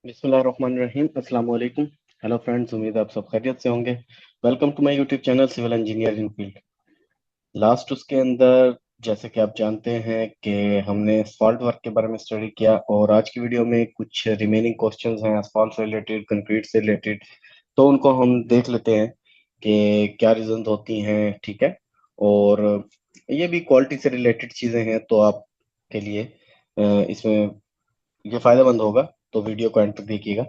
बिस्मिल्लाहिर्रहमानिर्रहीम अस्सलाम वालेकुम। हेलो फ्रेंड्स, उम्मीद है आप सब खैरियत से होंगे। Welcome to my YouTube channel civil engineering field. Last उसके अंदर जैसे कि आप जानते हैं कि हमने असफाल्ट वर्क के बारे में स्टडी किया, और आज की वीडियो में कुछ रिमेनिंग क्वेश्चंस हैं असफाल्ट से रिलेटेड, कंक्रीट से रिलेटेड। तो उनको हम देख लेते हैं कि क्या रीजन होती हैं, ठीक है। और ये भी क्वालिटी से रिलेटेड चीज़ें हैं, तो आपके लिए इसमें ये फायदेमंद होगा। तो वीडियो को एंड तक देखिएगा।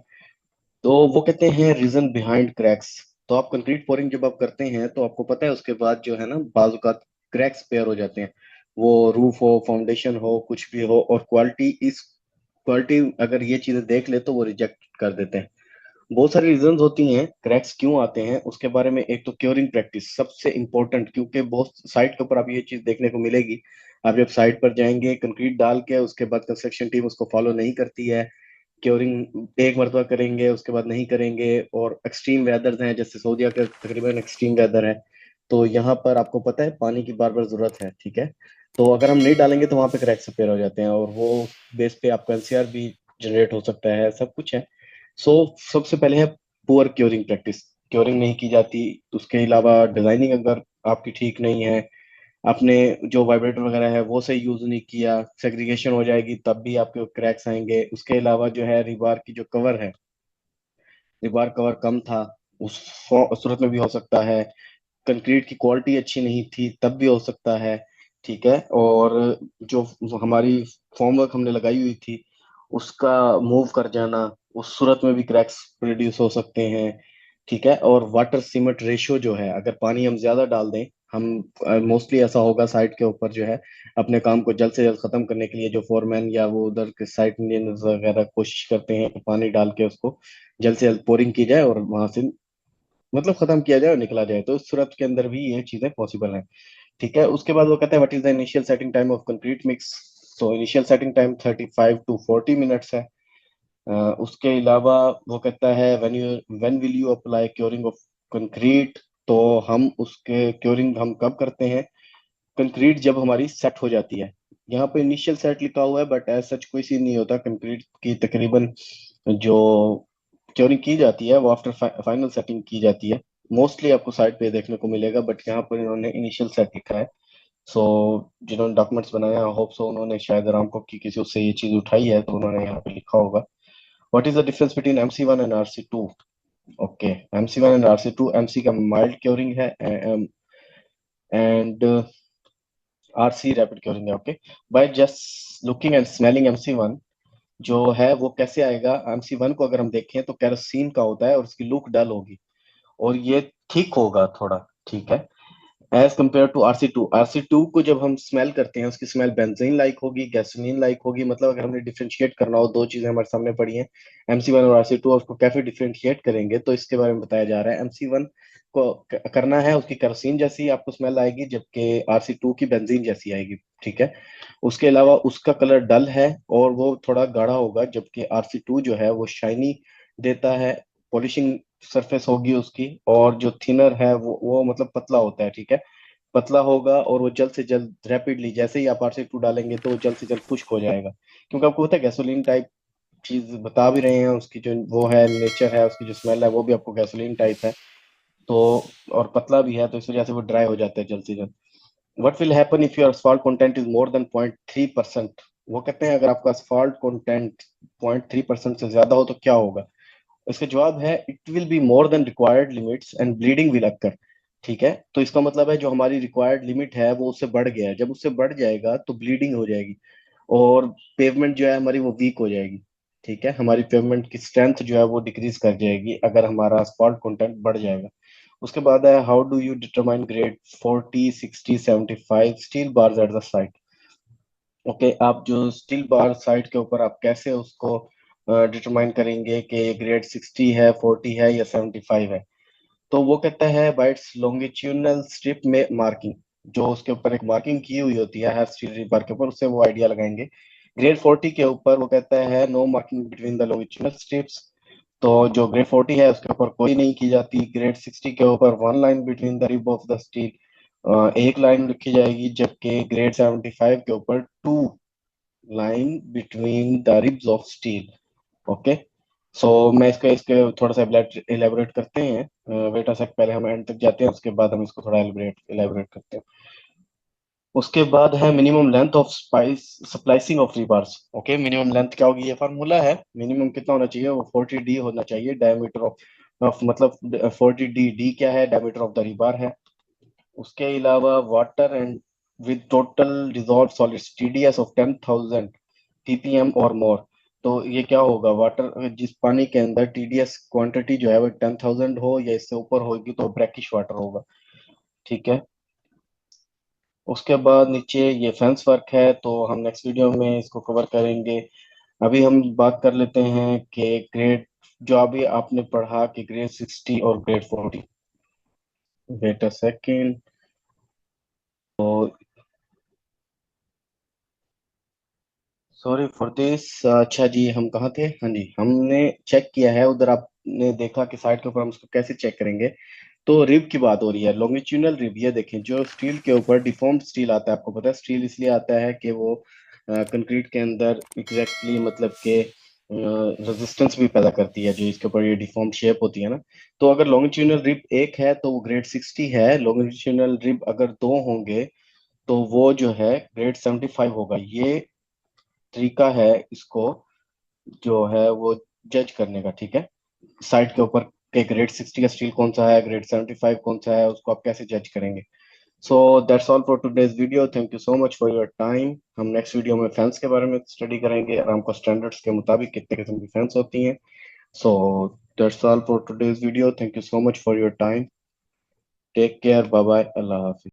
तो वो कहते हैं रीजन बिहाइंड क्रैक्स। तो आप कंक्रीट पोरिंग जब आप करते हैं तो आपको पता है उसके बाद जो है ना बाजू का क्रैक्स पेयर हो जाते हैं। वो रूफ हो, फाउंडेशन हो, कुछ भी हो, और क्वालिटी अगर ये चीजें देख ले तो वो रिजेक्ट कर देते हैं। बहुत सारी रीजंस होती हैं क्रैक्स क्यों आते हैं उसके बारे में। एक तो क्योरिंग प्रैक्टिस सबसे इंपॉर्टेंट, क्योंकि बहुत साइट के ऊपर आप ये चीज देखने को मिलेगी। आप जब साइट पर जाएंगे कंक्रीट डाल के, उसके बाद कंस्ट्रक्शन टीम उसको फॉलो नहीं करती है। क्योरिंग एक मरतबा करेंगे, उसके बाद नहीं करेंगे। और एक्सट्रीम वेदर हैं, जैसे सऊदीया का तकरीबन एक्सट्रीम वेदर है, तो यहाँ पर आपको पता है पानी की बार बार जरूरत है, ठीक है। तो अगर हम नहीं डालेंगे तो वहां पे क्रैक्स अपीयर हो जाते हैं, और वो बेस पे आपका एनसीआर भी जनरेट हो सकता है, सब कुछ है। सो सबसे पहले है पुअर क्योरिंग प्रैक्टिस। क्योरिंग नहीं की जाती। उसके अलावा डिजाइनिंग अगर आपकी ठीक नहीं है, आपने जो वाइब्रेटर वगैरह है वो सही यूज नहीं किया, सेग्रीगेशन हो जाएगी, तब भी आपके क्रैक्स आएंगे। उसके अलावा जो है रिबार की जो कवर है, रिबार कवर कम था, उस सूरत में भी हो सकता है। कंक्रीट की क्वालिटी अच्छी नहीं थी, तब भी हो सकता है, ठीक है। और जो हमारी फॉर्मवर्क हमने लगाई हुई थी उसका मूव कर जाना, उस सूरत में भी क्रैक्स प्रोड्यूस हो सकते हैं, ठीक है। और वाटर सीमेंट रेशियो जो है, अगर पानी हम ज्यादा डाल दें, हम मोस्टली ऐसा होगा साइट के ऊपर जो है अपने काम को जल्द से जल्द खत्म करने के लिए जो फोरमैन या वो उधर के साइट इंजीनियर्स वगैरह कोशिश करते हैं कि पानी डाल के उसको जल्द से जल्द पोरिंग की जाए और वहां से मतलब खत्म किया जाए और निकला जाए। तो इस सूरत के अंदर भी ये चीजें पॉसिबल हैं, ठीक है। उसके बाद वो कहता है what is the initial setting time of concrete mix. So initial setting time 35 to 40 minutes है। उसके अलावा वो कहता है when will you apply curing of concrete. तो हम उसके क्योरिंग हम कब करते हैं? कंक्रीट जब हमारी सेट हो जाती है। यहाँ पे इनिशियल सेट लिखा हुआ है, बट एज सच कोई सीन नहीं होता। कंक्रीट की तकरीबन जो क्योरिंग की जाती है वो आफ्टर फाइनल सेटिंग की जाती है। मोस्टली आपको साइट पे देखने को मिलेगा, बट यहाँ पर इन्होंने इनिशियल सेट लिखा है। सो जिन्होंने डॉक्यूमेंट्स बनाया, होप सो उन्होंने शायद अरामको की किसी उससे ये चीज उठाई है, तो उन्होंने यहाँ पे लिखा होगा what is the difference between MC1 and RC2। Okay, MC1 and RC2, MC का माइल्ड क्योरिंग है एंड RC रैपिड क्योरिंग है। Okay, by just looking and smelling MC1 जो है वो कैसे आएगा? MC1 को अगर हम देखें तो केरोसिन का होता है और उसकी लुक डल होगी, और ये ठीक होगा थोड़ा, ठीक है, as compare to RC2। RC2 को जब हम स्मेल करते हैं उसकी स्मेल बेंजीन लाइक होगी, गैसोलीन लाइक होगी। मतलब अगर हमने डिफरेंशिएट करना हो, दो चीजें हमारे सामने पड़ी हैं, MC1 और RC2, और उसको कैसे डिफरेंशिएट करेंगे तो इसके बारे में बताया जा रहा है। MC1 को करना है उसकी केरोसिन जैसी आपको स्मेल आएगी, जबकि RC2 की बेंजीन जैसी आएगी, ठीक है। उसके अलावा उसका कलर डल है और वो थोड़ा गाढ़ा होगा, जबकि RC2 जो है वो शाइनी देता है, पॉलिशिंग सरफेस होगी उसकी। और जो थिनर है वो मतलब पतला होता है, ठीक है, पतला होगा। और वो जल्द से जल्द रैपिडली, जैसे ही आप RC2 डालेंगे तो वो जल्द से जल्द खुश्क हो जाएगा, क्योंकि आपको पता है गैसोलीन टाइप चीज बता भी रहे हैं, उसकी जो वो है नेचर है, उसकी जो स्मेल है वो भी आपको गैसोलीन टाइप है। तो और पतला भी है, तो इस वजह से वो ड्राई हो जाता है जल्द से जल्द। What will happen if your asphalt content is more than 0.3%। वो कहते हैं अगर आपका asphalt कंटेंट 0.3% से ज्यादा हो तो क्या होगा? इसका जवाब है it will be more than required limits and bleeding will occur, ठीक है। तो इसका मतलब है जो हमारी रिक्वायर्ड लिमिट है वो उससे बढ़ गया है, जब उससे बढ़ जाएगा तो ब्लीडिंग हो जाएगी, और पेवमेंट जो है हमारी वो वीक हो जाएगी, ठीक है। हमारी पेवमेंट की स्ट्रेंथ जो है वो डिक्रीज कर जाएगी अगर हमारा asphalt कंटेंट बढ़ जाएगा। उसके बाद है how do you determine grade 40, 60, 75 steel bars at the site. Okay, आप जो स्टील बार साइट के ऊपर आप कैसे उसको डिटरमाइन करेंगे कि ग्रेड 60 है, 40 है या 75 है? तो वो कहता है बाय इट्स लॉन्गिट्यूडनल स्ट्रिप में मार्किंग, जो उसके ऊपर एक मार्किंग की हुई होती है हर स्टील बार के ऊपर, उससे वो आइडिया लगाएंगे। ग्रेड 40 के ऊपर वो कहता है no marking between the longitudinal strips. तो जो ग्रेड 40 है उसके ऊपर कोई नहीं की जाती। ग्रेड 60 के ऊपर one line between the rib of the steel, एक लाइन रखी जाएगी, जबकि ग्रेड 75 के ऊपर two line between the ribs of steel. Okay, so मैं इसके इसके थोड़ा सा एलेबोरेट करते हैं। वेट अ सेक, पहले हम एंड तक जाते हैं, उसके बाद हम इसको थोड़ा एलेबोरेट एलेबोरेट करते हैं। उसके बाद है minimum length of spice splicing of rebars. Okay, minimum length क्या होगी, ये फार्मूला है। मिनिमम कितना होना चाहिए, वो 40 डी होना चाहिए, डायमीटर ऑफ मतलब 40 डी। डी क्या है, डायमीटर ऑफ द रिबार है। उसके अलावा water and with total dissolve solids TDS of 10,000 ppm और मोर। तो ये क्या होगा, वाटर जिस पानी के अंदर टीडीएस क्वांटिटी जो है वो 10,000 हो या इससे ऊपर होगी तो ब्रैकिश वाटर होगा। ठीक है। उसके बाद नीचे ये फेंस वर्क है, तो हम नेक्स्ट वीडियो में इसको कवर करेंगे। अभी हम बात कर लेते हैं कि ग्रेड, जो अभी आपने पढ़ा कि ग्रेड 60 और ग्रेड 40। Wait a second. तो सॉरी फॉर दिस। अच्छा जी, हम कहाँ थे, हाँ जी, हमने चेक किया है उधर, आपने देखा कि साइड के ऊपर हम उसको कैसे चेक करेंगे। तो रिब की बात हो रही है, लॉन्गिट्यूडनल रिब। ये देखें, जो स्टील के ऊपर डिफॉर्म्ड स्टील आता है, आपको पता है स्टील इसलिए आता है कि वो कंक्रीट के अंदर एग्जैक्टली मतलब के रेजिस्टेंस भी पैदा करती है, जो इसके ऊपर ये डिफॉर्म शेप होती है ना। तो अगर लॉन्गिट्यूडनल रिब एक है तो वो ग्रेड 60 है, लॉन्गिट्यूडनल रिब अगर दो होंगे तो वो जो है ग्रेड 75 होगा। ये तरीका है इसको जो है वो जज करने का। ठीक है, साइट के ऊपर के ग्रेड 60 का स्टील कौन सा है, ग्रेड 75 कौन सा है, उसको आप कैसे जज करेंगे। सो that's all for today's video, thank you so much for your time. हम नेक्स्ट वीडियो में फैंस के बारे में स्टडी करेंगे, और हमको स्टैंडर्ड्स के मुताबिक कितने किस्म की फैंस होती हैं। So that's all for today's video, thank you so much for your time. Take care, bye bye, अल्लाह हाफिज।